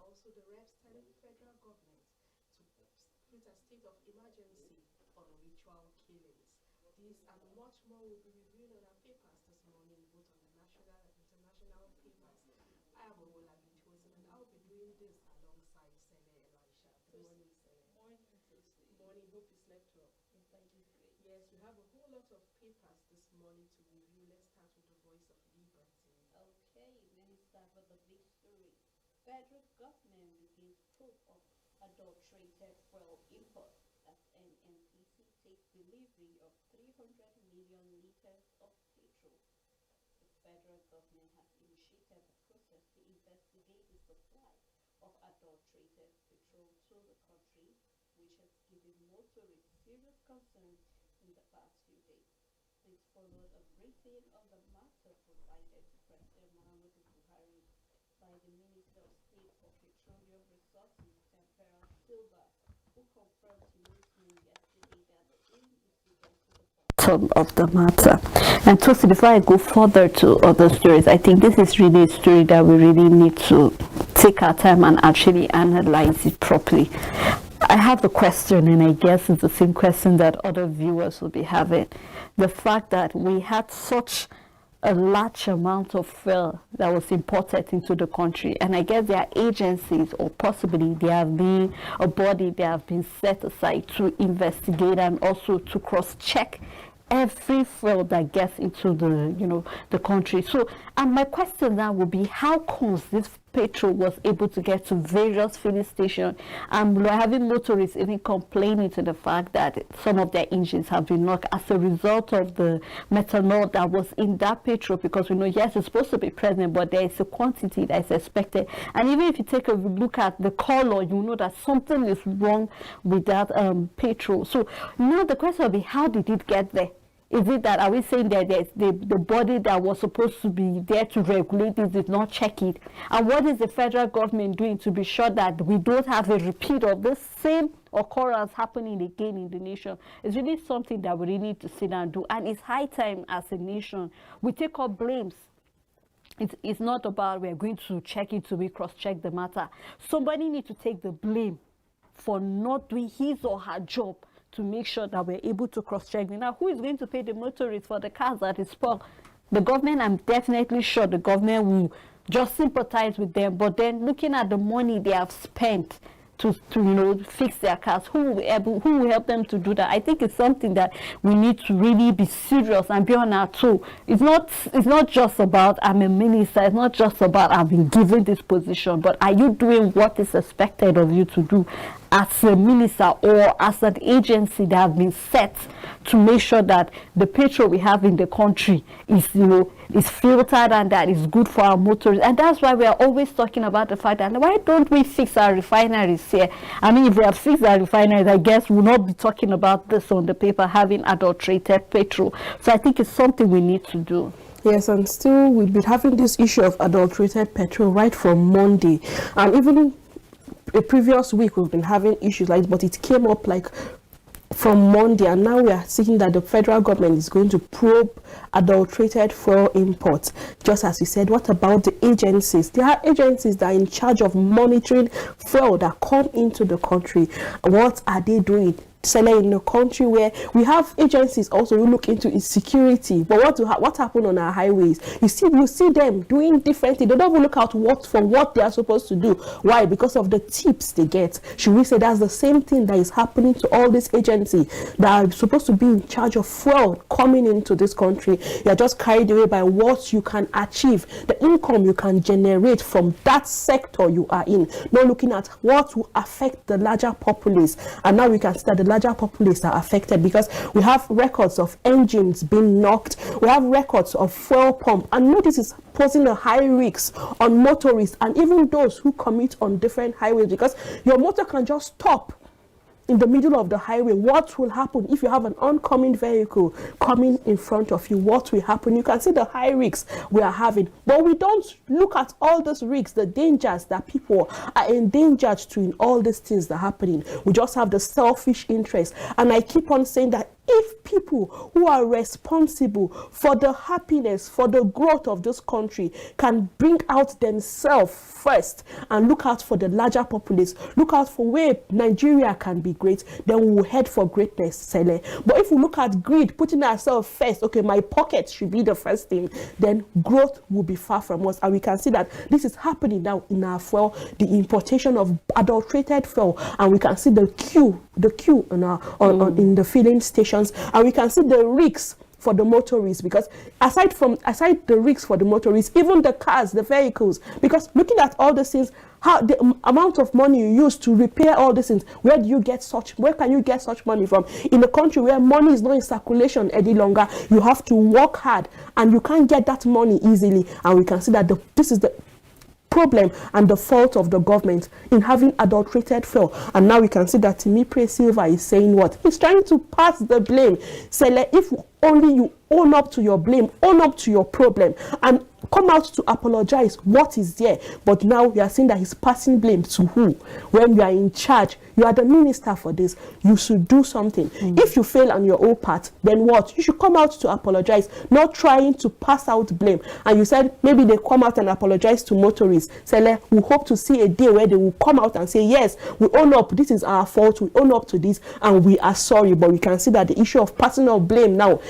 also the reps telling federal government to put a state of emergency on ritual killings. This and much more will be reviewed on our papers this morning, both on the national and international papers. I am Owola Binchosen, and I'll be doing this alongside Sele Elisha. Good morning, Sele. Morning, Toasty. Morning, hope you slept well. Yes, I did great. Yes, we have a whole lot of papers this morning to review. Let's start with the Voice of Liberty. Okay, let me start with the big story. Federal government begins proof of adulterated fuel import as NNPC takes delivery of 300 million liters of petrol. The federal government has initiated the process to investigate the supply of adulterated petrol to the country, which has given motorists serious concern in the past few days. This followed a briefing on the matter provided to President Muhammadu Buhari by the Minister of State for Petroleum Resources, Tempera Silva, who confirmed to Newsman yesterday that the aim is to get to the bottom of the matter. And Tosi, before I go further to other stories, I think this is really a story that we really need to take our time and actually analyze it properly. I have a question, and I guess it's the same question that other viewers will be having. The fact that we had such a large amount of fuel that was imported into the country, and I guess there are agencies, or possibly there have been a body that have been set aside to investigate and also to cross-check every fuel that gets into the country. So, and my question now would be, how comes this petrol was able to get to various filling stations, and we're having motorists even complaining to the fact that some of their engines have been knocked as a result of the methanol that was in that petrol? Because we know, yes, it's supposed to be present, but there is a quantity that is expected. And even if you take a look at the color, you know that something is wrong with that petrol. So now the question will be, how did it get there? Is it that, are we saying that the body that was supposed to be there to regulate this did not check it? And what is the federal government doing to be sure that we don't have a repeat of this same occurrence happening again in the nation? It's really something that we really need to sit down and do. And it's high time as a nation we take up blames. It's not about we're going to check it till we cross-check the matter. Somebody needs to take the blame for not doing his or her job to make sure that we're able to cross-check. Now, who is going to pay the motorists for the cars that is spoiled? The government. I'm definitely sure the government will just sympathize with them. But then, looking at the money they have spent to fix their cars, who will help them to do that? I think it's something that we need to really be serious and be on our toe. It's not just about I'm a minister. It's not just about I've been given this position. But are you doing what is expected of you to do as a minister or as an agency that have been set to make sure that the petrol we have in the country is filtered and that is good for our motors? And that's why we are always talking about the fact that why don't we fix our refineries here? I mean, if we have fixed our refineries, I guess we'll not be talking about this on the paper, having adulterated petrol. So I think it's something we need to do. Yes, and still we've been having this issue of adulterated petrol right from Monday, and even the previous week we've been having issues like this, but it came up like from Monday, and now we are seeing that the federal government is going to probe adulterated fuel imports. Just as you said, what about the agencies? There are agencies that are in charge of monitoring fuel that come into the country. What are they doing? In a country where we have agencies also who look into insecurity, but what happened on our highways? You see them doing differently. They don't even look out for what they are supposed to do. Why? Because of the tips they get. Should we say that's the same thing that is happening to all these agencies that are supposed to be in charge of fuel coming into this country? You're just carried away by what you can achieve, the income you can generate from that sector you are in, not looking at what will affect the larger populace. And now we can see that the larger populace are affected because we have records of engines being knocked, we have records of fuel pump, and now this is posing a high risk on motorists and even those who commute on different highways, because your motor can just stop in the middle of the highway. What will happen if you have an oncoming vehicle coming in front of you? What will happen? You can see the high risks we are having, but we don't look at all those risks, the dangers that people are endangered to in all these things that are happening. We just have the selfish interest, and I keep on saying that if people who are responsible for the happiness, for the growth of this country can bring out themselves first and look out for the larger populace, look out for where Nigeria can be great, then we will head for greatness, Sele. But if we look at greed, putting ourselves first, okay, my pocket should be the first thing, then growth will be far from us. And we can see that this is happening now in our fuel, the importation of adulterated fuel, and we can see the queue in in the filling stations, and we can see the risks for the motorists, because aside the risks for the motorists, even the cars, the vehicles, because looking at all these things, how the amount of money you use to repair all these things, where can you get such money from? In a country where money is not in circulation any longer, you have to work hard and you can't get that money easily. And we can see that this is the problem and the fault of the government in having adulterated fuel. And now we can see that Timipre Silva is saying what? He's trying to pass the blame. Say, if only you own up to your blame, own up to your problem, and come out to apologize, what is there? But now we are seeing that he's passing blame to who? When you are in charge, you are the minister for this, you should do something. If you fail on your own part, then what? You should come out to apologize, not trying to pass out blame. And you said maybe they come out and apologize to motorists. Sele, we hope to see a day where they will come out and say, yes, we own up, this is our fault, we own up to this, and we are sorry. But we can see that the issue of passing of blame now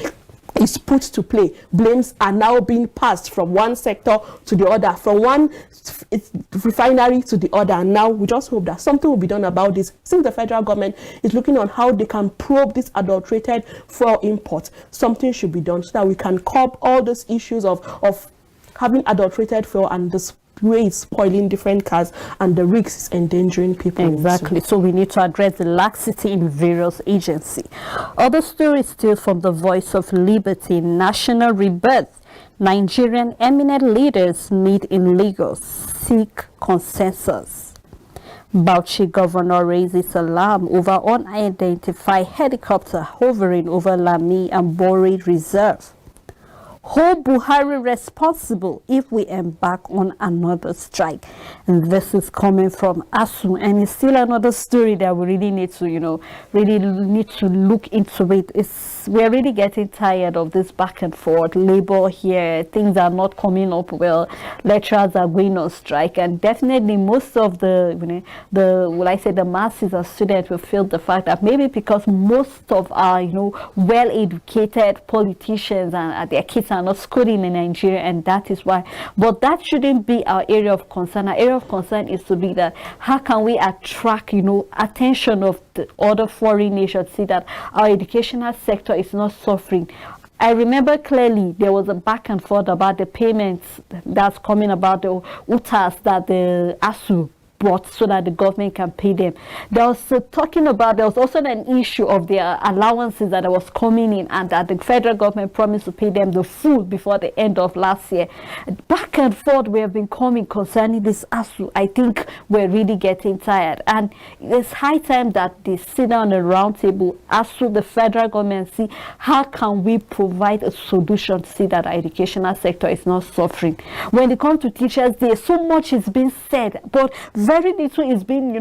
is put to play. Blames are now being passed from one sector to the other, from one refinery to the other. And now we just hope that something will be done about this, since the federal government is looking on how they can probe this adulterated fuel import. Something should be done so that we can curb all those issues of having adulterated fuel and this way it's spoiling different cars, and the risks is endangering people. Exactly. So we need to address the laxity in various agencies. Other stories still from the Voice of Liberty. National rebirth. Nigerian eminent leaders meet in Lagos, seek consensus. Bauchi governor raises alarm over unidentified helicopter hovering over Lami and Bori Reserve. Hold Buhari responsible if we embark on another strike. And this is coming from ASU, and it's still another story that we really need to, really need to look into it. We're really getting tired of this back and forth, labor here, things are not coming up well, lecturers are going on strike, and definitely most of the masses of students will feel the fact that maybe because most of our, well-educated politicians and their kids are not schooling in Nigeria, and that is why. But that shouldn't be our area of concern. Our area of concern is to be that how can we attract, attention of the other foreign nations, see that our educational sector is not suffering. I remember clearly there was a back and forth about the payments that's coming about the UTAS that the ASU brought so that the government can pay them. There was also an issue of their allowances that was coming in, and that the federal government promised to pay them the full before the end of last year. Back and forth we have been coming concerning this ASU. I think we're really getting tired, and it's high time that they sit down on a round table, ASU, the federal government, see how can we provide a solution to see that our educational sector is not suffering. When it comes to Teachers Day, so much is being said, but very little is being,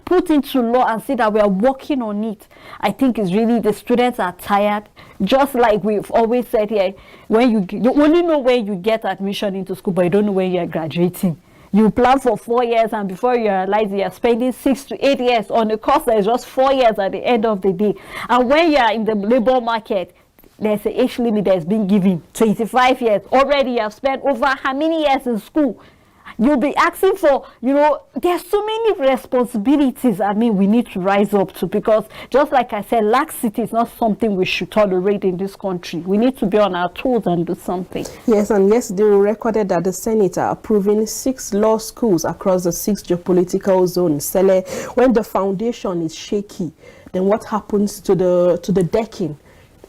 put into law, and see that we are working on it. I think it's really the students are tired. Just like we've always said here, when you only know when you get admission into school, but you don't know when you are graduating. You plan for 4 years, and before you realize you are spending 6 to 8 years on a course that is just 4 years at the end of the day. And when you are in the labor market, there's an age limit that is being given, 25 years. Already you have spent over how many years in school? You'll be asking for, there's so many responsibilities. We need to rise up to, because just like I said, laxity is not something we should tolerate in this country. We need to be on our toes and do something. Yes, and yesterday we recorded that the Senate are approving 6 law schools across the 6 geopolitical zones. Sele, when the foundation is shaky, then what happens to the decking?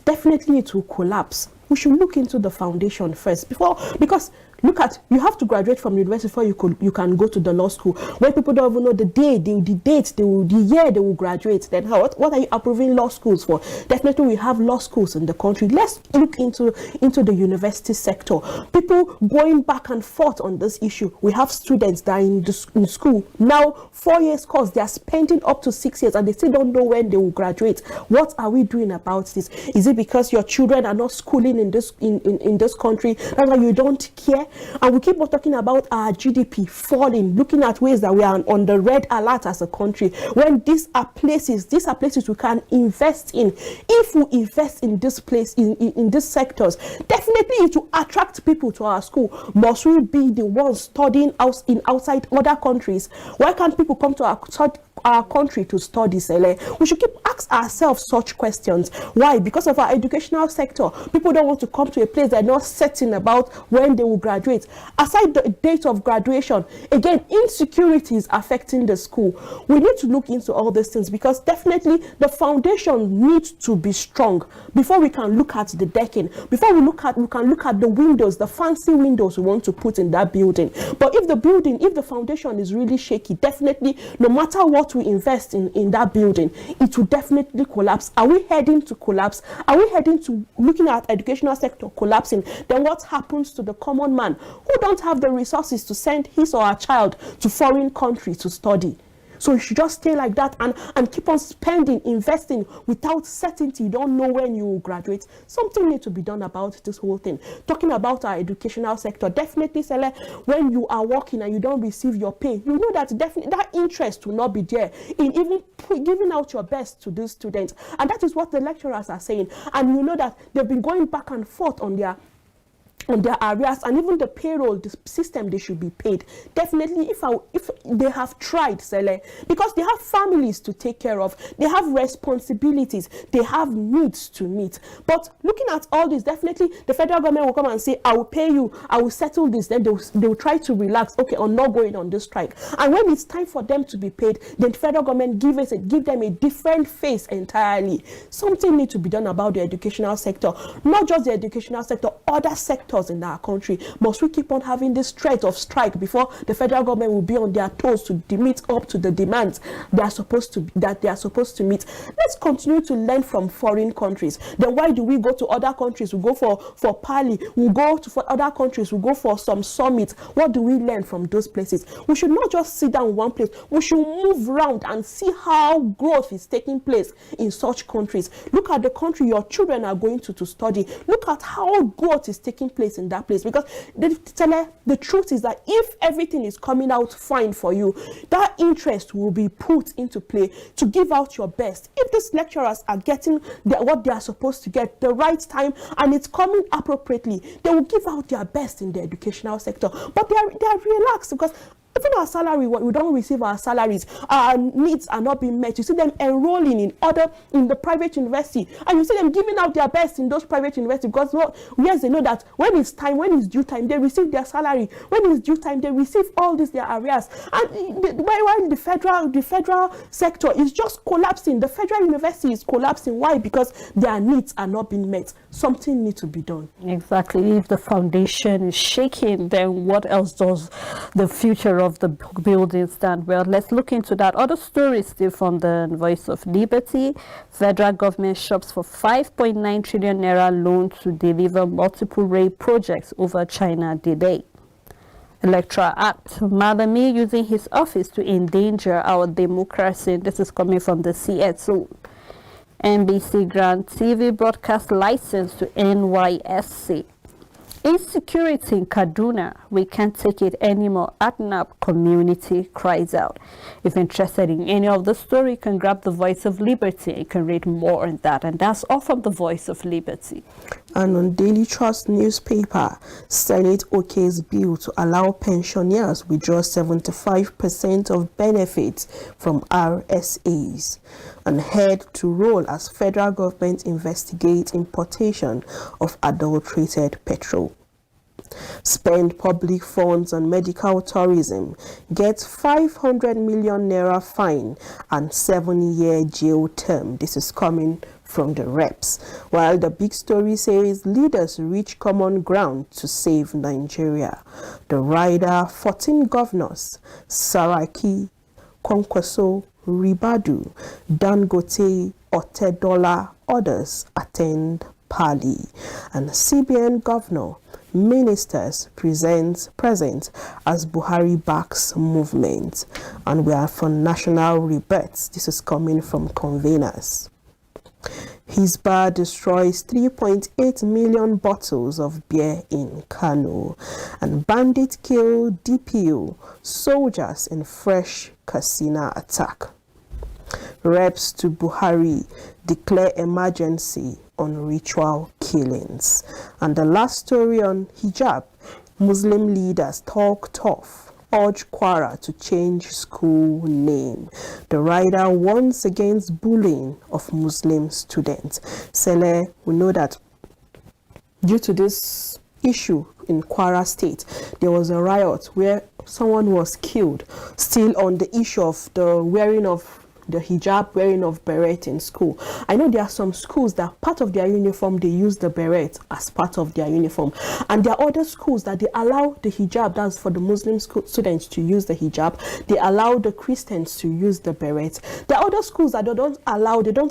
Definitely it will collapse. we should look into the foundation first because look at, you have to graduate from university before you can go to the law school. When people don't even know the day, the date, the year they will graduate, then what are you approving law schools for? Definitely we have law schools in the country. Let's look into the university sector. People going back and forth on this issue. We have students that are in school now, 4 years course, they are spending up to 6 years and they still don't know when they will graduate. What are we doing about this? Is it because your children are not schooling in this country? That's why you don't care? And we keep on talking about our GDP falling, looking at ways that we are on the red alert as a country, when these are places we can invest in. If we invest in this place, in these sectors, definitely to attract people to our school. Must we be the ones studying outside other countries? Why can't people come to our country to study, Sele? We should keep ask ourselves such questions. Why? Because of our educational sector. People don't want to come to a place they're not certain about when they will graduate. Aside the date of graduation, again, insecurity is affecting the school. We need to look into all these things because definitely the foundation needs to be strong before we can look at the decking, before we can look at the windows, the fancy windows we want to put in that building. But if the foundation is really shaky, definitely no matter what we invest in that building, it will definitely collapse. Are we heading to collapse? Are we heading to looking at educational sector collapsing? Then what happens to the common man who don't have the resources to send his or her child to foreign countries to study? So you should just stay like that and keep on spending, investing without certainty. You don't know when you will graduate. Something needs to be done about this whole thing. Talking about our educational sector, definitely, Sele, when you are working and you don't receive your pay, you know that definitely that interest will not be there in even giving out your best to these students. And that is what the lecturers are saying. And you know that they've been going back and forth on their arrears and even the payroll, the system they should be paid. Definitely, if they have tried, Sele, because they have families to take care of, they have responsibilities, they have needs to meet. But looking at all this, definitely the federal government will come and say, I will pay you, I will settle this. Then they will try to relax, okay, on not going on this strike. And when it's time for them to be paid, then the federal government give them a different face entirely. Something needs to be done about the educational sector, not just the educational sector, other sectors in our country. Must we keep on having this threat of strike before the federal government will be on their toes to meet up to the demands they are supposed to meet? Let's continue to learn from foreign countries. Then why do we go to other countries? We go for Pali, we go for other countries, we go for some summits. What do we learn from those places? We should not just sit down in one place. We should move around and see how growth is taking place in such countries. Look at the country your children are going to study. Look at how growth is taking place in that place, because the truth is that if everything is coming out fine for you, that interest will be put into play to give out your best. If these lecturers are getting what they are supposed to get the right time and it's coming appropriately, they will give out their best in the educational sector. But they are relaxed because even our salary, we don't receive our salaries, our needs are not being met. You see them enrolling in the private university, and you see them giving out their best in those private universities because yes, they know that when it's due time, they receive their salary. When it's due time, they receive all their arrears. And while the federal sector is just collapsing, the federal university is collapsing. Why? Because their needs are not being met. Something needs to be done. Exactly. If the foundation is shaking, then what else does the future of the building stand? Well, let's look into that. Other stories still from the Voice of Liberty. Federal government shops for 5.9 trillion naira loan to deliver multiple rail projects over China delay. Electoral Act. Malami using his office to endanger our democracy. This is coming from the CSO. NBC grant TV broadcast license to NYSC. Insecurity in Kaduna, we can't take it anymore. ADNAP community cries out. If interested in any of the story, you can grab the Voice of Liberty. You can read more on that. And that's all from the Voice of Liberty. And on Daily Trust newspaper, Senate okays bill to allow pensioners withdraw 75% of benefits from RSAs. And head to roll as federal government investigates importation of adulterated petrol. Spend public funds on medical tourism, gets 500 million naira fine and 7-year jail term. This is coming from the reps, while the big story says leaders reach common ground to save Nigeria. The rider, 14 governors, Saraki, Kwankwaso, Ribadu, Dangote, Otedola, others attend Pali, and CBN governor, ministers present as Buhari backs movement. And we are for national rebirth. This is coming from conveners. Hisbah destroys 3.8 million bottles of beer in Kano, and bandits kill DPO soldiers in fresh Katsina attack. Reps to Buhari declare emergency on ritual killings. And the last story on hijab, Muslim leaders talk tough, urge Kwara to change school name. The rider warns against bullying of Muslim students. Sele, we know that due to this issue in Kwara State, there was a riot where someone was killed, still on the issue of the wearing of the hijab, wearing of beret in school. I know there are some schools that part of their uniform, they use the beret as part of their uniform. And there are other schools that they allow the hijab, that's for the Muslim students to use the hijab. They allow the Christians to use the beret. There are other schools that they don't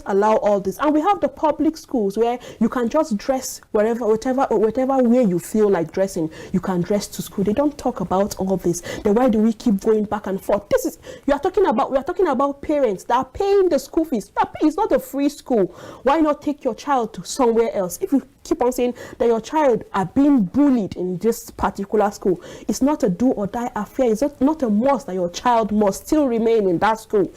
allow all this. And we have the public schools where you can just dress whatever way you feel like dressing, you can dress to school. They don't talk about all this. Then why do we keep going back and forth? We are talking about parents that are paying the school fees. It's not a free school. Why not take your child to somewhere else? If you keep on saying that your child are being bullied in this particular school, it's not a do or die affair. It's not a must that your child must still remain in that school.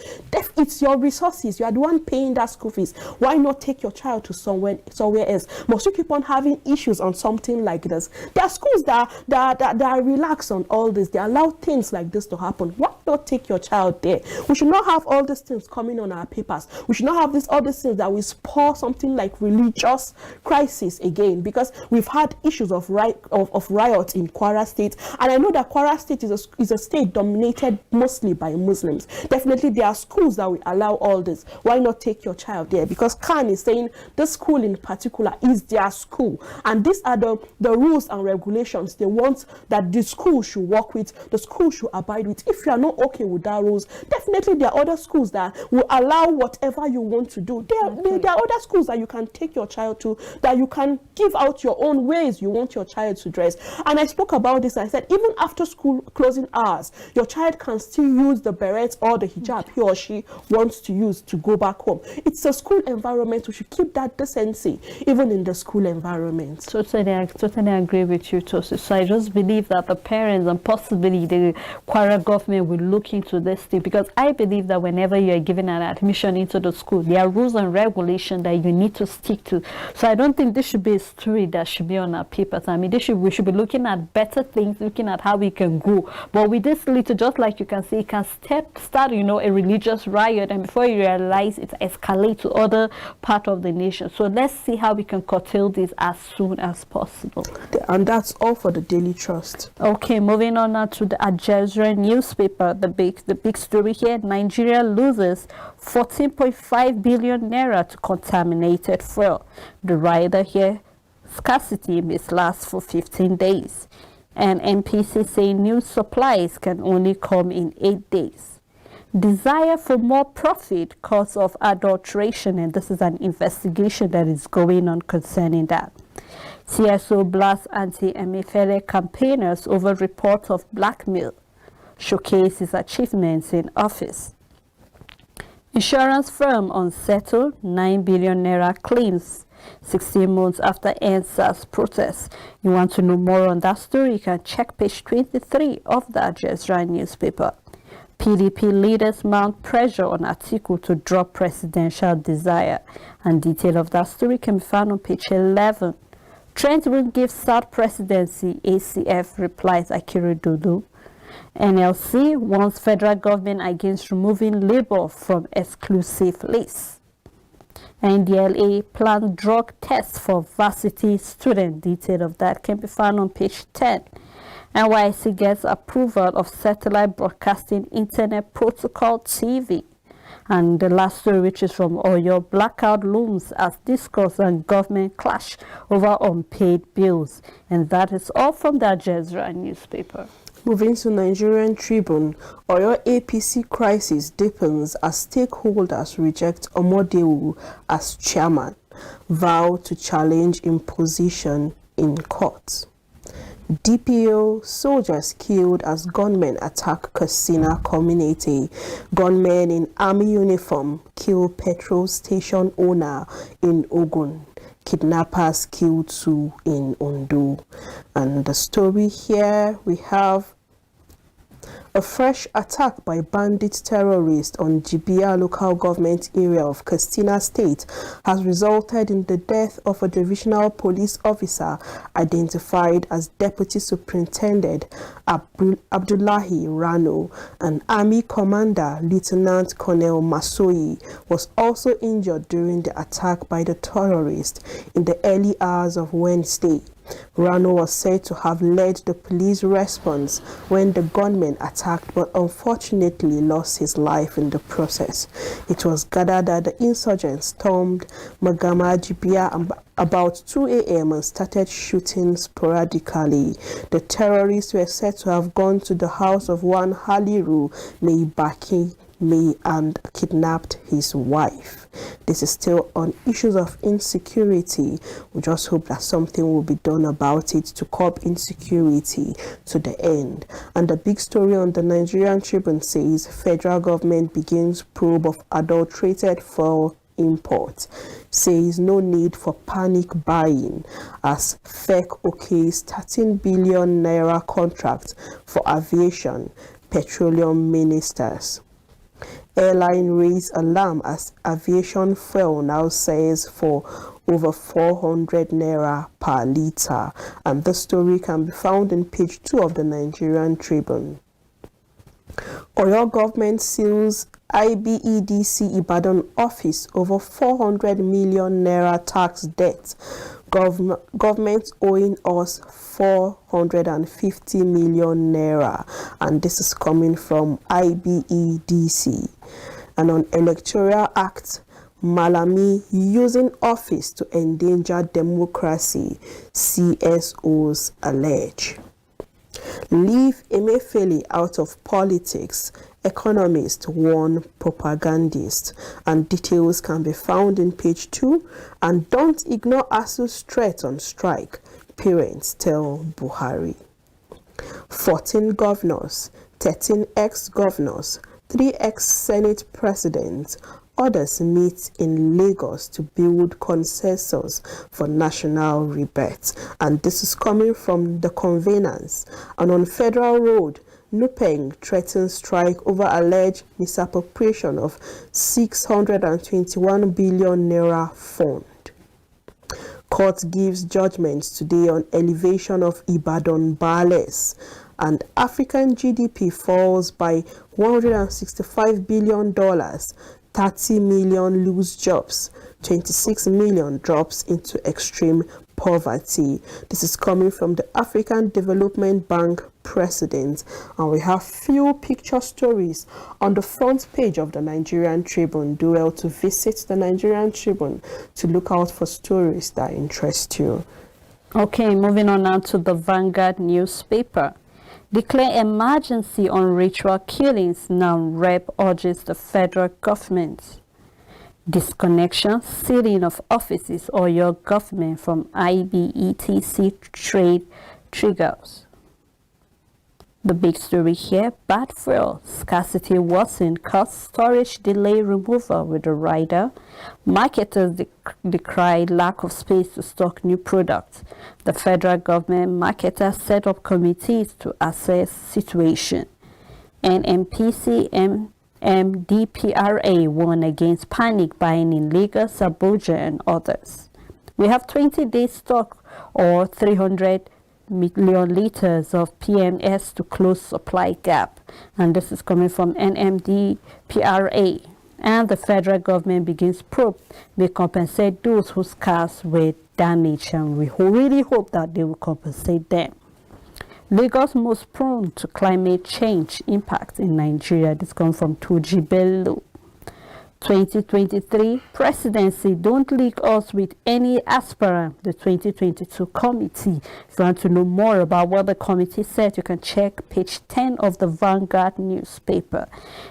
It's your resources. You are the one paying that school fees. Why not take your child to somewhere else? Must you keep on having issues on something like this? There are schools that are relaxed on all this. They allow things like this to happen. Why not take your child there? We should not have all these things coming on our papers. We should not have all these things that will spur something like religious crisis again, because we've had issues of riots in Kwara State, and I know that Kwara State is a state dominated mostly by Muslims. Definitely there are schools that will allow all this. Why not take your child there? Because Khan is saying this school in particular is their school, and these are the rules and regulations they want that the school should work with, the school should abide with. If you are not okay with that rules, definitely there are other schools that will allow whatever you want to do. There are other schools that you can take your child to, that you can give out your own ways you want your child to dress. And I spoke about this. I said even after school closing hours, your child can still use the beret or the hijab he or she wants to use to go back home. It's a school environment. We should keep that decency even in the school environment. Totally agree with you, Tosi. So I just believe that the parents and possibly the Kwara government will look into this thing, because I believe that whenever you are given an admission into the school, there are rules and regulations that you need to stick to. So I don't think this should be a story that should be on our papers. I mean, we should be looking at better things, looking at how we can grow. But with this little, just like you can see, it can start, a religious riot, and before you realize it escalates to other part of the nation. So let's see how we can curtail this as soon as possible. And that's all for the Daily Trust. Okay, moving on now to the Al Jazeera newspaper. The big story here: Nigeria loses 14.5 billion naira to contaminated fuel. The rider here: scarcity may last for 15 days. And NPC saying new supplies can only come in 8 days. Desire for more profit cause of adulteration, and this is an investigation that is going on concerning that. CSO blasts anti-Emefiele campaigners over reports of blackmail. Showcase his achievements in office. Insurance firm unsettled 9 billion naira claims 16 months after NSAS protests. You want to know more on that story? You can check page 23 of the Al Jazeera newspaper. PDP leaders mount pressure on Atiku to drop presidential desire. And detail of that story can be found on page 11. Trent will give South presidency, ACF replies Akeredolu. NLC warns federal government against removing labor from exclusive list. NDLA planned drug tests for varsity student. Detail of that can be found on page 10. NYC gets approval of satellite broadcasting internet protocol TV. And the last story, which is from Oyo, blackout looms as discourse and government clash over unpaid bills. And that is all from the Jezra newspaper. Moving to Nigerian Tribune, Oyo APC crisis deepens as stakeholders reject Omodewu as chairman, vow to challenge imposition in court. DPO, soldiers killed as gunmen attack Katsina community. Gunmen in army uniform kill petrol station owner in Ogun. Kidnappers killed 2 in Ondo. And the story here, we have a fresh attack by bandit terrorists on Jibia local government area of Katsina State has resulted in the death of a divisional police officer identified as Deputy Superintendent Abdullahi Rano. An army commander, Lieutenant Colonel Masoyi, was also injured during the attack by the terrorists in the early hours of Wednesday. Rano was said to have led the police response when the gunmen attacked, but unfortunately lost his life in the process. It was gathered that the insurgents stormed Magama Jibia about 2 a.m. and started shooting sporadically. The terrorists were said to have gone to the house of one Haliru Meibaki and kidnapped his wife. This is still on issues of insecurity. We just hope that something will be done about it to curb insecurity to the end. And the big story on the Nigerian Tribune says federal government begins probe of adulterated fuel import. Says no need for panic buying as FEC okays 13 billion naira contract for aviation, petroleum ministers. Airline raise alarm as aviation fuel now sells for over 400 naira per litre. And the story can be found in page 2 of the Nigerian Tribune. Oyo government seals IBEDC Ibadan office over 400 million naira tax debt. Government owing us 450 million naira, and this is coming from IBEDC. And on Electoral Act, Malami using office to endanger democracy, CSOs allege. Leave Emefiele out of politics, economist warn propagandists, and details can be found in page 2. And don't ignore ASU's threat on strike, parents tell Buhari. 14 governors, 13 ex-governors, 3 ex-Senate presidents, others meet in Lagos to build consensus for national rebirth. And this is coming from the conveners. And on Federal Road, Nupeng threatens strike over alleged misappropriation of 621 billion naira fund. Court gives judgments today on elevation of Ibadan Bales. And African GDP falls by $165 billion, 30 million lose jobs, 26 million drops into extreme poverty. This is coming from the African Development Bank president. And we have few picture stories on the front page of the Nigerian Tribune. Do well to visit the Nigerian Tribune to look out for stories that interest you. Okay, moving on now to the Vanguard newspaper. Declare emergency on ritual killings, now Rep urges the federal government. Disconnection, sealing of offices or your government from IBETC trade triggers. The big story here, bad fuel, scarcity worsened, cost storage delay removal with the rider. Marketers decry lack of space to stock new products. The federal government marketers set up committees to assess situation. NMPC MDPRA warn against panic buying in Lagos, Abuja and others. We have 20-day stock or 300 million liters of PMS to close supply gap, and this is coming from NMDPRA. And the federal government begins probe may compensate those whose cars were damaged, and we really hope that they will compensate them. Lagos most prone to climate change impact in Nigeria. This comes from Tuji Bello. 2023 presidency, don't leak us with any aspirant. The 2022 committee. If you want to know more about what the committee said, you can check page 10 of the Vanguard newspaper.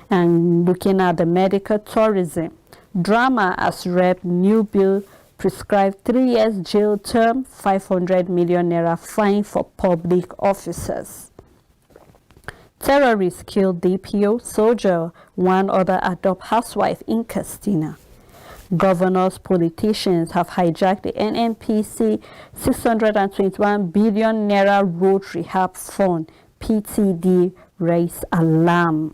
And looking at the medical tourism, drama as Rep new bill prescribed 3 years jail term, 500 million naira fine for public officers. Terrorists killed DPO soldier, one other adopt housewife in Castina. Governors, politicians have hijacked the NNPC 621 billion naira road rehab fund. PTD raised alarm.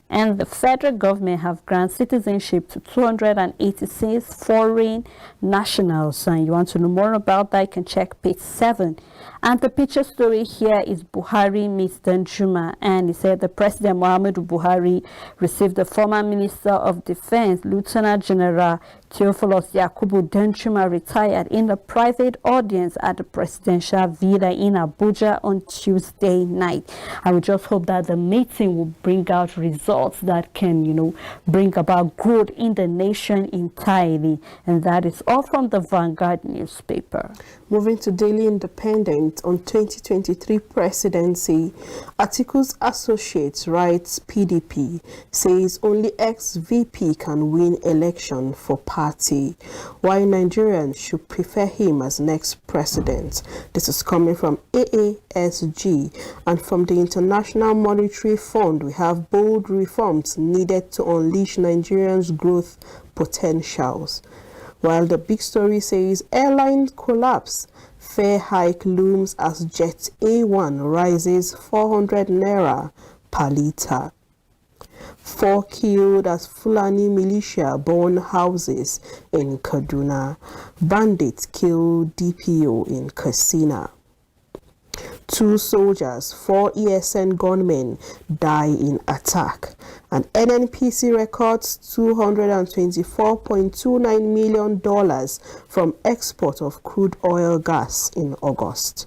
And the federal government have granted citizenship to 286 foreign nationals. And you want to know more about that, you can check page 7. And the picture story here is Buhari meets Danjuma. And he said the President Muhammadu Buhari received the former Minister of Defense, Lieutenant General Theophilus Yakubu Danjuma, retired, in a private audience at the presidential villa in Abuja on Tuesday night. I would just hope that the meeting will bring out results that can, bring about growth in the nation entirely. And that is all from the Vanguard newspaper. Moving to Daily Independent on 2023 presidency, Atiku's associates writes PDP says only ex-VP can win election for party, why Nigerians should prefer him as next president. This is coming from AASG, and from the International Monetary Fund, we have bold reforms needed to unleash Nigerians' growth potentials. While the big story says airline collapse, fare hike looms as Jet A1 rises 400 naira per litre. 4 killed as Fulani militia burn houses in Kaduna. Bandits kill DPO in Katsina. 2 soldiers, 4 ESN gunmen die in attack. And NNPC records $224.29 million from export of crude oil gas in August.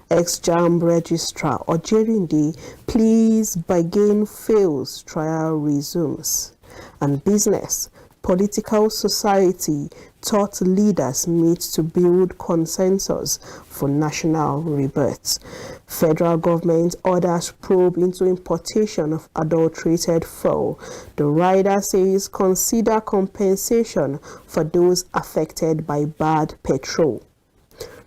Ex-JAMB Registrar Ojerinde pleas bargain fails, trial resumes. And business, political society, thought leaders meet to build consensus for national rebirth. Federal government orders probe into importation of adulterated fuel. The rider says consider compensation for those affected by bad petrol.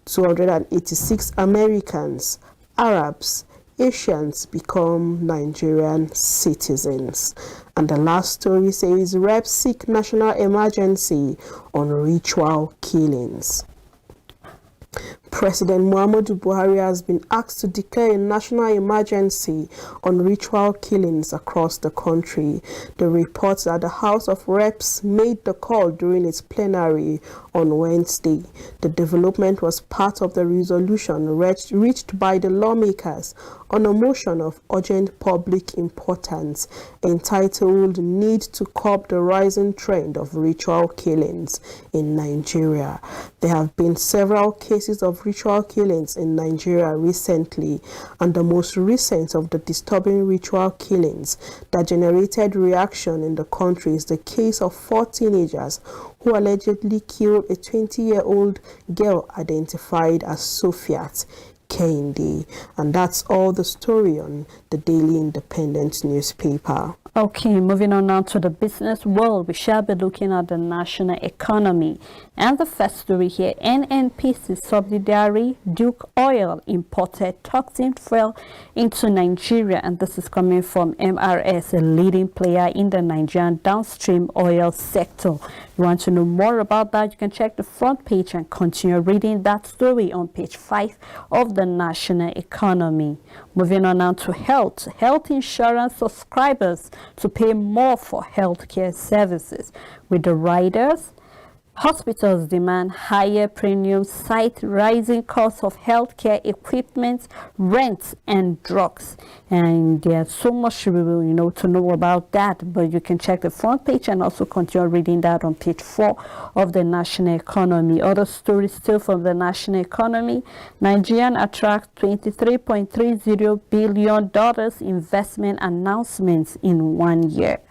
286 Americans, Arabs, Asians become Nigerian citizens. And the last story says reps seek national emergency on ritual killings. President Muhammadu Buhari has been asked to declare a national emergency on ritual killings across the country. The reports that the House of Reps made the call during its plenary on Wednesday. The development was part of the resolution reached by the lawmakers on a motion of urgent public importance entitled Need to Curb the Rising Trend of Ritual Killings in Nigeria. There have been several cases of ritual killings in Nigeria recently, and the most recent of the disturbing ritual killings that generated reaction in the country is the case of 4 teenagers who allegedly killed a 20-year-old girl identified as Sofiat Kehinde. And that's all the story on the Daily Independent newspaper. Okay, moving on now to the business world, we shall be looking at the national economy. And the first story here, NNPC subsidiary Duke Oil imported toxin fuel into Nigeria. And this is coming from MRS, a leading player in the Nigerian downstream oil sector. You want to know more about that, you can check the front page and continue reading that story on page 5 of the national economy. Moving on now to health. Health insurance subscribers to pay more for healthcare services. With the riders, hospitals demand higher premiums, cite rising costs of healthcare equipment, rent, and drugs. And there's so much to know about that, but you can check the front page and also continue reading that on page 4 of the national economy. Other stories still from the national economy. Nigerian attracts $23.30 billion investment announcements in 1 year.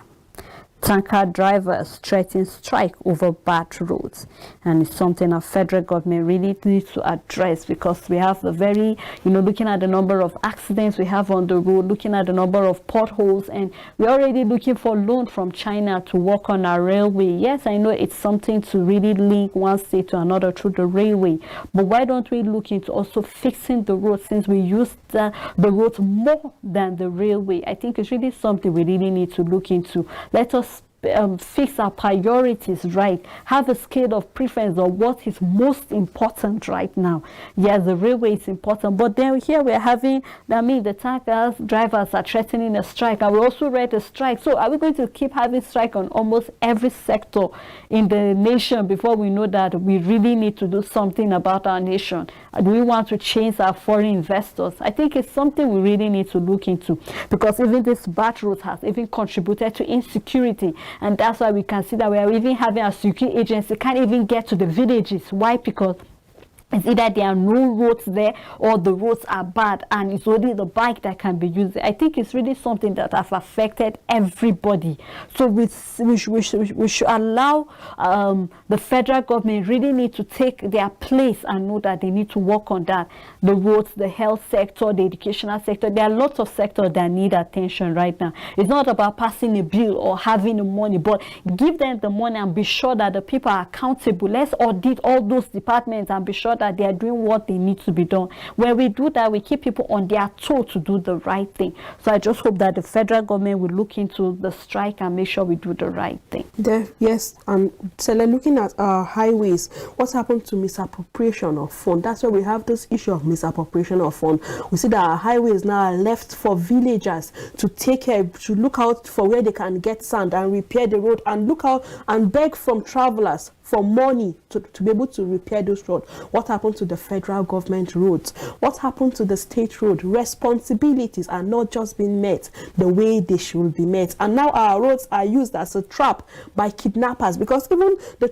Tanker drivers threaten strike over bad roads, and it's something our federal government really needs to address, because we have a very, looking at the number of accidents we have on the road, looking at the number of potholes, and we're already looking for loan from China to work on our railway. Yes, I know it's something to really link one state to another through the railway, but why don't we look into also fixing the roads, since we use the roads more than the railway? I think it's really something we really need to look into. Let us fix our priorities right, have a scale of preference of what is most important right now. Yes, the railway is important, but then here we're having, the tanker drivers are threatening a strike, and we also read a strike. So are we going to keep having strike on almost every sector in the nation before we know that we really need to do something about our nation? Do we want to change our foreign investors? I think it's something we really need to look into, because even this bad road has even contributed to insecurity. And that's why we can see that we are even having a security agency can't even get to the villages. Why? Because it's either there are no roads there, or the roads are bad and it's only the bike that can be used. I think it's really something that has affected everybody. So we should allow the federal government really need to take their place and know that they need to work on that. The roads, the health sector, the educational sector, there are lots of sectors that need attention right now. It's not about passing a bill or having the money, but give them the money and be sure that the people are accountable. Let's audit all those departments and be sure that they are doing what they need to be done. When we do that, we keep people on their toe to do the right thing. So I just hope that the federal government will look into the strike and make sure we do the right thing. Yes, and so looking at our highways, what's happened to misappropriation of funds? That's why we have this issue of misappropriation of funds. We see that our highways now are left for villagers to take care, to look out for where they can get sand and repair the road, and look out and beg from travelers for money to be able to repair those roads. What happened to the federal government roads? What happened to the state road? Responsibilities are not just being met the way they should be met. And now our roads are used as a trap by kidnappers, because even the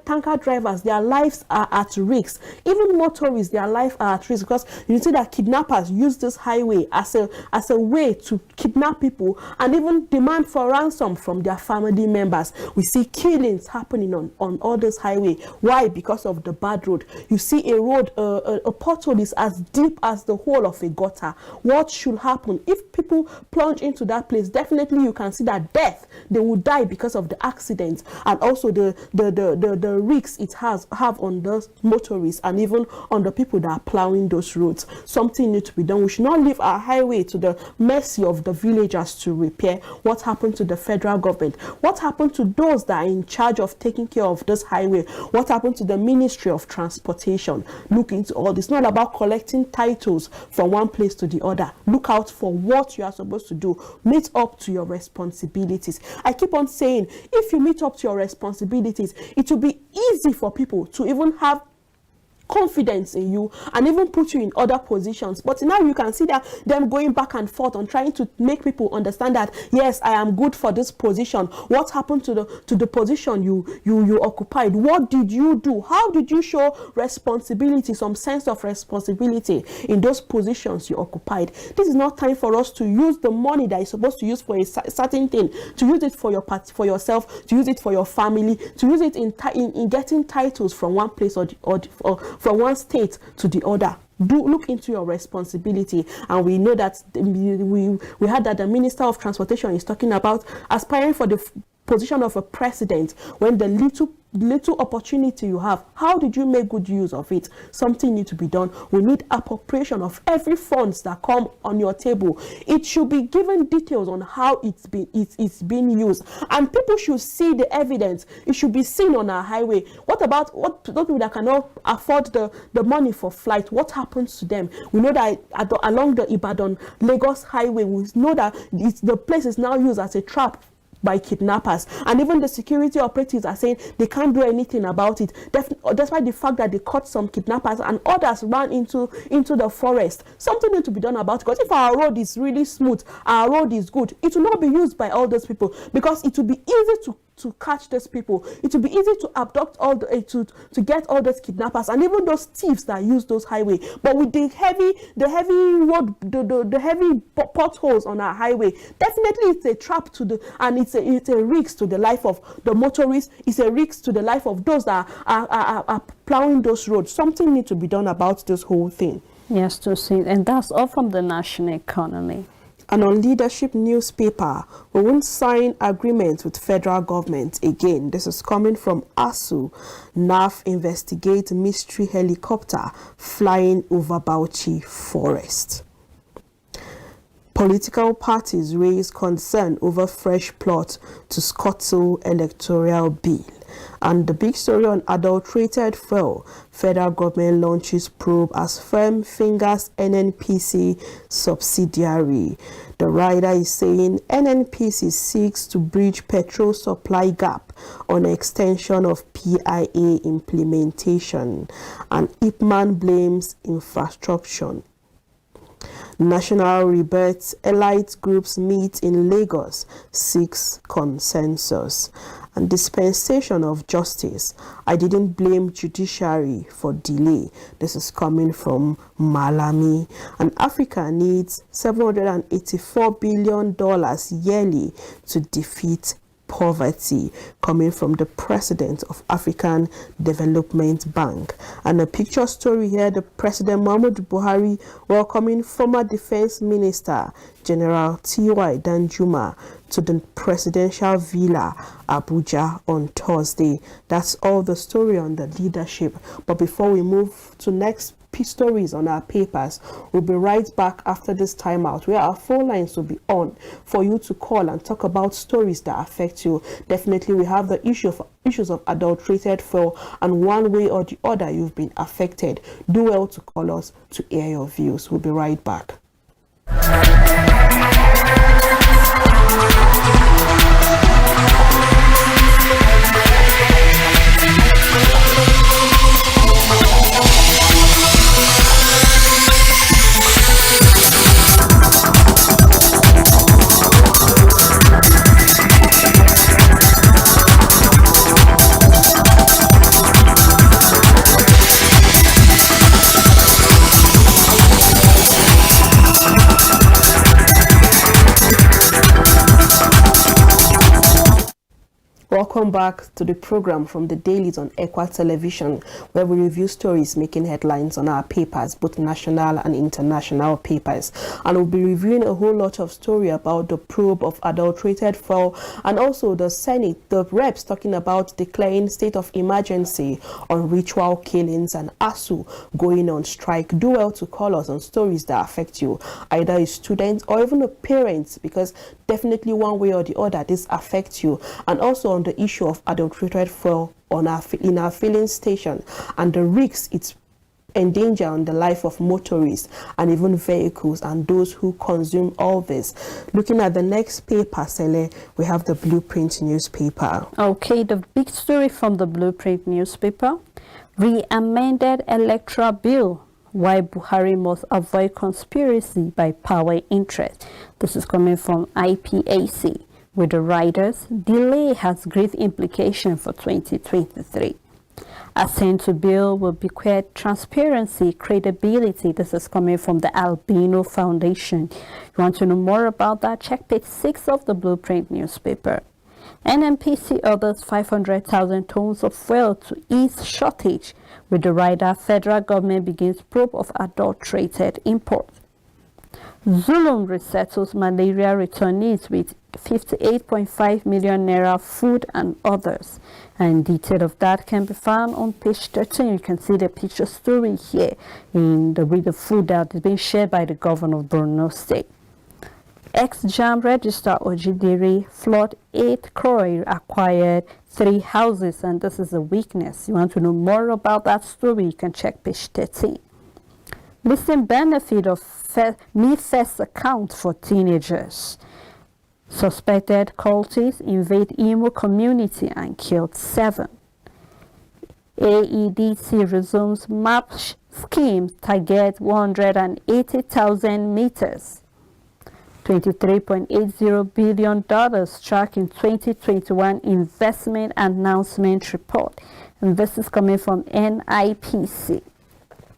tanker drivers, their lives are at risk. Even motorists, their lives are at risk, because you see that kidnappers use this highway as a way to kidnap people and even demand for ransom from their family members. We see killings happening on all this highway. Why? Because of the bad road. You see a road, a pothole is as deep as the hole of a gutter. What should happen if people plunge into that place? Definitely you can see that death, they will die because of the accident, and also the risks it have on the motorists and even on the people that are plowing those roads. Something needs to be done. We should not leave our highway to the mercy of the villagers to repair. What happened to the federal government? What happened to those that are in charge of taking care of this highway? What happened to the Ministry of Transportation? Look into all this. It's not about collecting titles from one place to the other. Look out for what you are supposed to do. Meet up to your responsibilities. I keep on saying, if you meet up to your responsibilities, it will be easy for people to even have confidence in you and even put you in other positions. But now you can see that them going back and forth on trying to make people understand that yes, I am good for this position. What happened to the position you occupied? What did you do? How did you show responsibility, some sense of responsibility in those positions you occupied? This is not time for us to use the money that is supposed to use for a certain thing, to use it for your part, for yourself, to use it for your family, to use it in getting titles from one place or from one state to the other. Do look into your responsibility. And we know that we heard that the Minister of Transportation is talking about aspiring for the position of a president. When the little opportunity you have, how did you make good use of it? Something needs to be done. We need appropriation of every funds that come on your table. It should be given details on how it's being used, and people should see the evidence. It should be seen on our highway. What about those people that cannot afford the money for flight? What happens to them? We know that along the Ibadan Lagos highway, we know that the place is now used as a trap by kidnappers, and even the security operatives are saying they can't do anything about it, despite the fact that they caught some kidnappers and others ran into the forest. Something needs to be done about it, because if our road is really smooth, our road is good, it will not be used by all those people, because it will be easy to catch these people. It will be easy to abduct all the to get all those kidnappers and even those thieves that use those highway. But with the heavy road, the heavy potholes on our highway, definitely it's a trap to the, and it's a risk to the life of the motorists. It's a risk to the life of those that are plowing those roads. Something needs to be done about this whole thing. Yes, to see, and that's all from the national economy. And on leadership newspaper, we won't sign agreement with federal government again. This is coming from ASU. NAF investigate mystery helicopter flying over Bauchi forest. Political parties raise concern over fresh plot to scuttle electoral bill. And the big story on adulterated fuel, federal government launches probe as firm fingers NNPC subsidiary. The rider is saying NNPC seeks to bridge petrol supply gap on extension of PIA implementation. And Ipman blames infrastructure. National Rebirth elite groups meet in Lagos, seeks consensus. And dispensation of justice. I didn't blame judiciary for delay. This is coming from Malami. And Africa needs $784 billion yearly to defeat poverty, coming from the president of African Development Bank. And a picture story here, the President Muhammadu Buhari welcoming former Defense Minister General T.Y. Danjuma to the presidential villa Abuja on Thursday. That's all the story on the leadership. But before we move to next stories on our papers, we'll be right back after this timeout where our phone lines will be on for you to call and talk about stories that affect you. Definitely we have the issues of adulterated fuel, and one way or the other you've been affected. Do well to call us to air your views. We'll be right back. Welcome back to the program from the Dailies on Equa Television, where we review stories making headlines on our papers, both national and international papers. And we'll be reviewing a whole lot of story about the probe of adulterated fuel, and also the Senate, the reps talking about declaring state of emergency on ritual killings, and ASU going on strike. Do well to call us on stories that affect you, either a student or even a parent, because definitely one way or the other this affects you. And also on the issue of adulterated fuel in our filling station and the risks it's endanger on the life of motorists and even vehicles and those who consume all this. Looking at the next paper, Sele, we have the Blueprint newspaper. Okay, the big story from the Blueprint newspaper: re-amended electoral bill, why Buhari must avoid conspiracy by power interest. This is coming from IPAC. With the riders, delay has grave implication for 2023. Assent to bill will bequeath transparency, credibility. This is coming from the Albino Foundation. You want to know more about that? Check page 6 of the Blueprint newspaper. NNPC orders 500,000 tons of fuel to ease shortage. With the rider, federal government begins probe of adulterated import. Zulum resettles malaria returnees with 58.5 million naira food and others. And detail of that can be found on page 13. You can see the picture story here with the food that is being shared by the governor of Borno State. Ex-JAM Registrar Ojidiri flood 8 crore, acquired 3 houses, and this is a weakness. You want to know more about that story, you can check page 13. Missing benefit of Me First account for teenagers. Suspected cultists invade Imo community and killed 7. AEDC resumes map scheme, target 180,000 meters. $23.80 billion tracking 2021 investment announcement report. And this is coming from NIPC.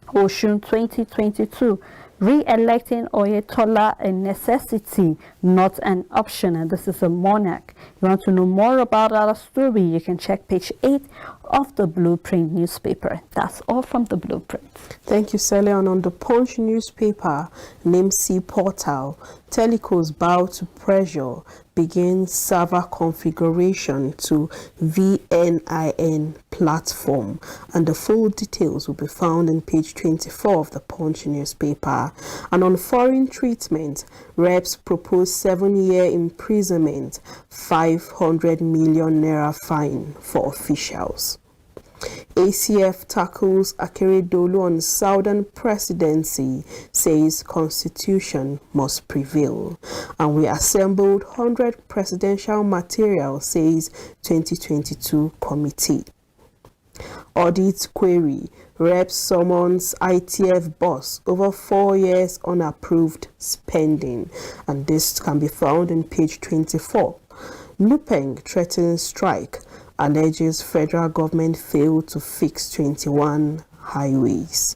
Oshun 2022. Re-electing Oyetola a necessity, not an option. And this is a monarch. You want to know more about our story, you can check page 8 of the Blueprint newspaper. That's all from the Blueprint. Thank you, Celia. And on the Punch newspaper, NIMC portal, Telecos bow to pressure, begins server configuration to VNIN platform. And the full details will be found in page 24 of the Punch newspaper. And on foreign treatment, reps propose 7-year imprisonment, 500 million naira fine for officials. ACF tackles Akeredolu on Southern presidency, says constitution must prevail. And we assembled 100 presidential material, says 2022 committee. Audit query, Rep summons ITF boss over 4 years unapproved spending. And this can be found in page 24. Lupeng threatens strike, alleges federal government failed to fix 21 highways.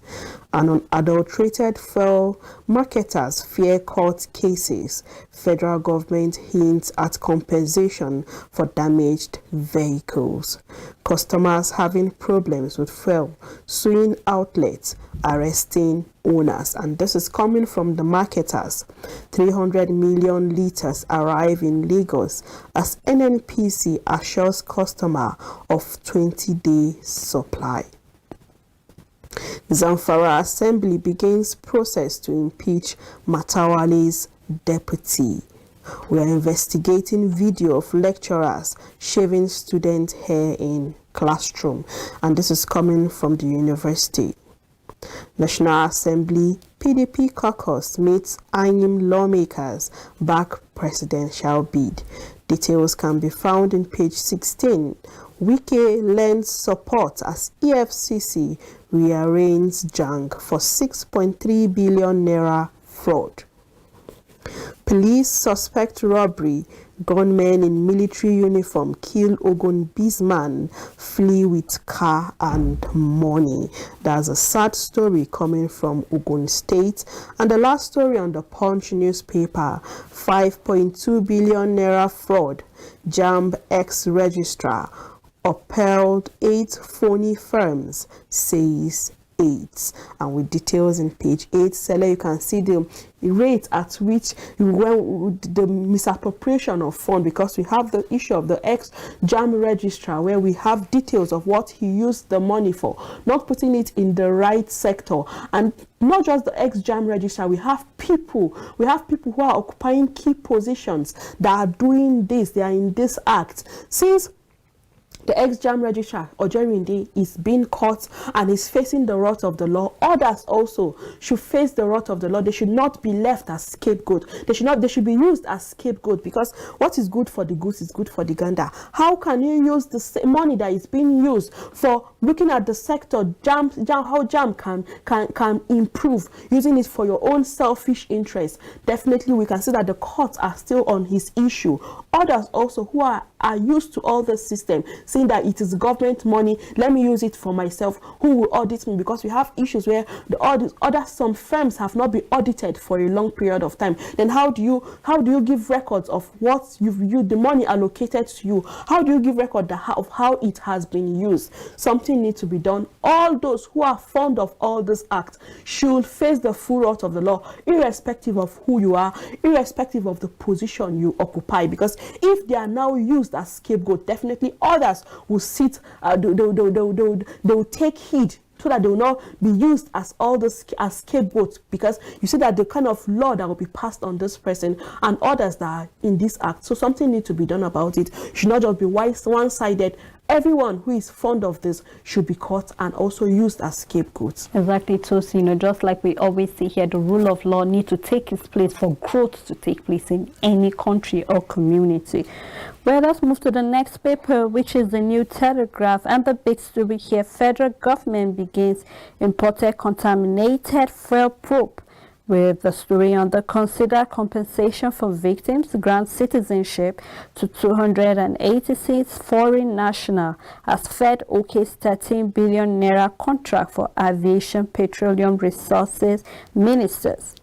And on adulterated fuel, marketers fear court cases. Federal government hints at compensation for damaged vehicles. Customers having problems with fuel, suing outlets, arresting owners. And this is coming from the marketers. 300 million litres arrive in Lagos as NNPC assures customer of 20-day supply. Zamfara Assembly begins process to impeach Matawale's deputy. We are investigating video of lecturers shaving student hair in classroom, and this is coming from the university. National Assembly PDP caucus meets AIM lawmakers back presidential bid. Details can be found in page 16. Wike lends support as EFCC rearranges Jang for 6.3 billion naira fraud. Police suspect robbery. Gunmen in military uniform kill Ogun man, flee with car and money. That's a sad story coming from Ogun State. And the last story on the Punch newspaper, 5.2 billion naira fraud. JAMB ex-registrar upheld 8 phony firms, says 8. And with details in page 8, Seller, you can see the rate at which the misappropriation of fund, because we have the issue of the ex-JAM registrar where we have details of what he used the money for, not putting it in the right sector. And not just the ex-JAM registrar, we have people who are occupying key positions that are doing this, they are in this act. Since the ex-JAM registrar, Ojerinde, is being caught and is facing the wrath of the law, others also should face the wrath of the law. They should not be left as scapegoat. They should be used as scapegoat, because what is good for the goose is good for the gander. How can you use the money that is being used for looking at the sector, how JAM can improve, using it for your own selfish interest? Definitely we can see that the courts are still on his issue. Others also who are used to all the system, saying that it is government money, let me use it for myself. Who will audit me? Because we have issues where some firms have not been audited for a long period of time. Then how do you give records of what the money allocated to you? How do you give record of how it has been used? Something needs to be done. All those who are fond of all this act should face the full wrath of the law, irrespective of who you are, irrespective of the position you occupy. Because if they are now used as scapegoat, definitely others will sit, they will take heed so that they will not be used as as scapegoats, because you see that the kind of law that will be passed on this person and others that are in this act. So something needs to be done about it. It should not just be one-sided. Everyone who is fond of this should be caught and also used as scapegoats. Exactly, Tosi. Just like we always say here, the rule of law needs to take its place for growth to take place in any country or community. Well, let's move to the next paper, which is the New Telegraph. And the big story here, federal government begins imported contaminated fuel probe. With the story under consider compensation for victims grants citizenship to 286 foreign national as Fed OK's 13 billion naira contract for aviation petroleum resources ministers.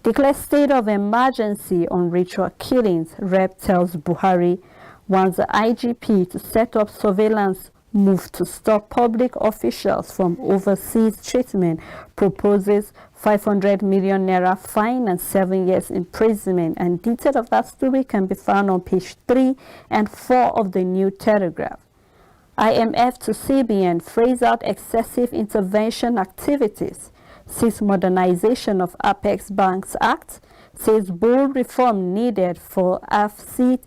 Declare state of emergency on ritual killings, Rep tells Buhari. Wants the IGP to set up surveillance move to stop public officials from overseas treatment, proposes 500 million naira fine and 7 years imprisonment. And detail of that story can be found on page 3 and 4 of the New Telegraph. IMF to CBN phrase out excessive intervention activities, sees modernization of Apex Banks Act, says bold reform needed for FTA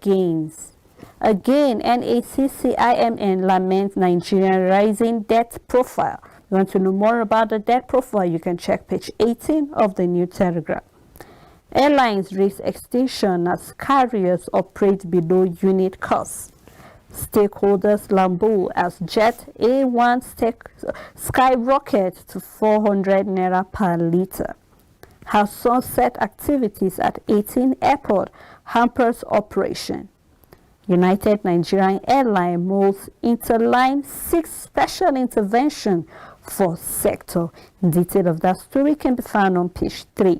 gains. Again, NACCIMN laments Nigerian rising debt profile. You want to know more about the debt profile, you can check page 18 of the New Telegraph. Airlines risk extinction as carriers operate below unit costs. Stakeholders lambo as Jet A1 skyrocket to 400 naira per litre. How sunset activities at 18 airport hampers operation. United Nigerian Airline molds interline 6 special intervention for sector. Detail of that story can be found on page 3.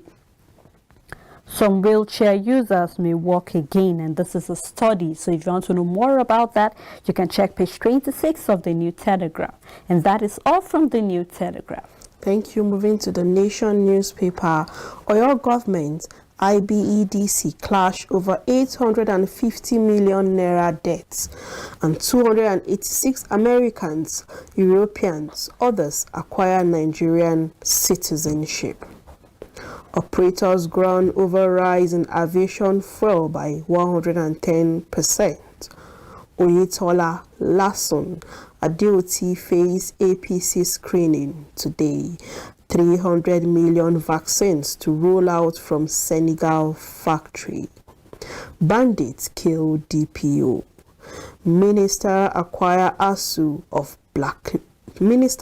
Some wheelchair users may walk again, and this is a study. So if you want to know more about that, you can check page 26 of the New Telegraph. And that is all from the New Telegraph. Thank you. Moving to the Nation newspaper. Oyo government IBEDC clash over 850 million naira debts, and 286 Americans, Europeans, others acquire Nigerian citizenship. Operators groan over rise in aviation fuel by 110%. Oyetola, Lasson, Adeoti face APC screening today. 300 million vaccines to roll out from Senegal factory. Bandits kill DPO. Minister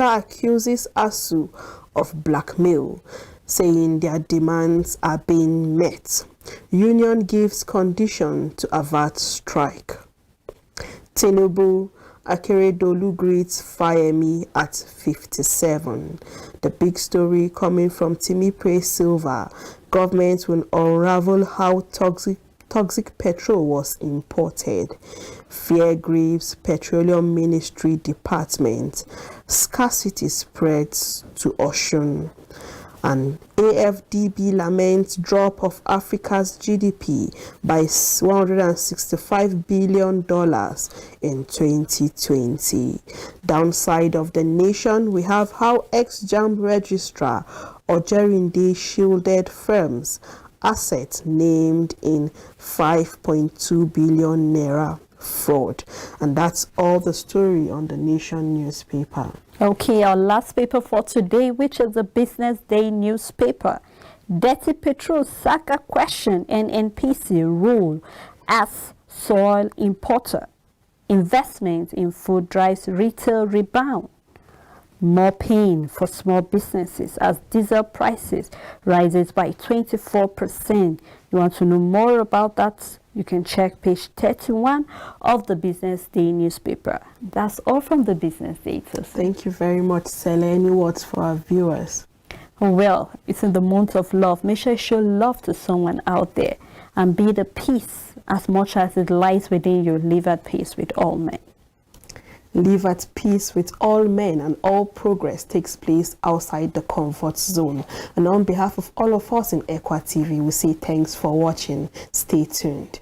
accuses ASU of blackmail, saying their demands are being met. Union gives condition to avert strike. Tinubu, Akeredolu greets Fayemi at 57. The big story coming from Timipre Silva. Government will unravel how toxic petrol was imported. Fear grieves Petroleum Ministry Department. Scarcity spreads to Osun. And AFDB laments drop of Africa's GDP by $165 billion in 2020. Downside of the Nation, we have how ex-JAMB registrar Ojerinde shielded firms, assets named in 5.2 billion naira fraud. And that's all the story on the Nation newspaper. Okay, our last paper for today, which is the Business Day newspaper. Dirty petrol saga question NNPC rule as soil importer. Investment in food drives retail rebound. More pain for small businesses as diesel prices rises by 24%. You want to know more about that? You can check page 31 of the Business Day newspaper. That's all from the Business Day. Thank you very much, Sele. Any words for our viewers? Well, it's in the month of love. Make sure you show love to someone out there and be the peace as much as it lies within you. Live at peace with all men. Live at peace with all men, and all progress takes place outside the comfort zone. And on behalf of all of us in Equa TV, we say thanks for watching. Stay tuned.